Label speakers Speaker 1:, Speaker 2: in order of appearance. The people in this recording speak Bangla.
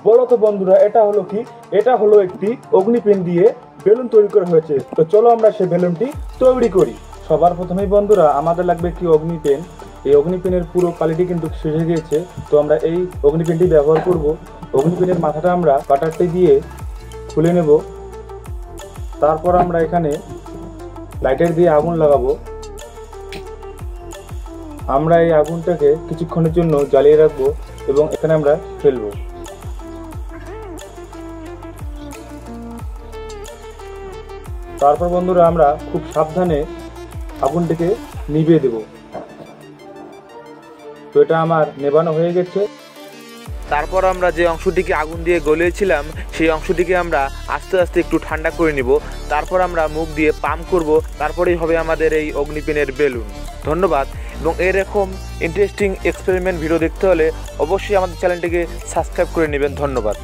Speaker 1: বলো তো বন্ধুরা, এটা হলো কি? এটা হলো একটি অগ্নিপেন দিয়ে বেলুন তৈরি করা হয়েছে। তো চলো আমরা সেই বেলুনটি তৈরি করি। সবার প্রথমেই বন্ধুরা আমাদের লাগবে একটি অগ্নিপেন। এই অগ্নিপেনের পুরো কোয়ালিটি কিন্তু শেষ হয়ে গিয়েছে, তো আমরা এই অগ্নিপেনটি ব্যবহার করব। অগ্নিপেনের মাথাটা আমরা কাটারটি দিয়ে খুলে নেব। তারপর আমরা এখানে লাইটার দিয়ে আগুন লাগাবো। আমরা এই আগুনটাকে কিছুক্ষণের জন্য জ্বালিয়ে রাখবো এবং এখানে আমরা ফেলবো। তারপর বন্ধুরা আমরা খুব সাবধানে আগুনটিকে নিভিয়ে দেব। তো এটা আমার নেভানো হয়ে গেছে।
Speaker 2: তারপর আমরা যে অংশটিকে আগুন দিয়ে গলিয়েছিলাম সেই অংশটিকে আমরা আস্তে আস্তে একটু ঠান্ডা করে নিব। তারপর আমরা মুখ দিয়ে পাম্প করব, তারপরেই হবে আমাদের এই অগ্নিপেনের বেলুন। ধন্যবাদ। এবং এরকম ইন্টারেস্টিং এক্সপেরিমেন্ট ভিডিও দেখতে হলে অবশ্যই আমাদের চ্যানেলটিকে সাবস্ক্রাইব করে নেবেন। ধন্যবাদ।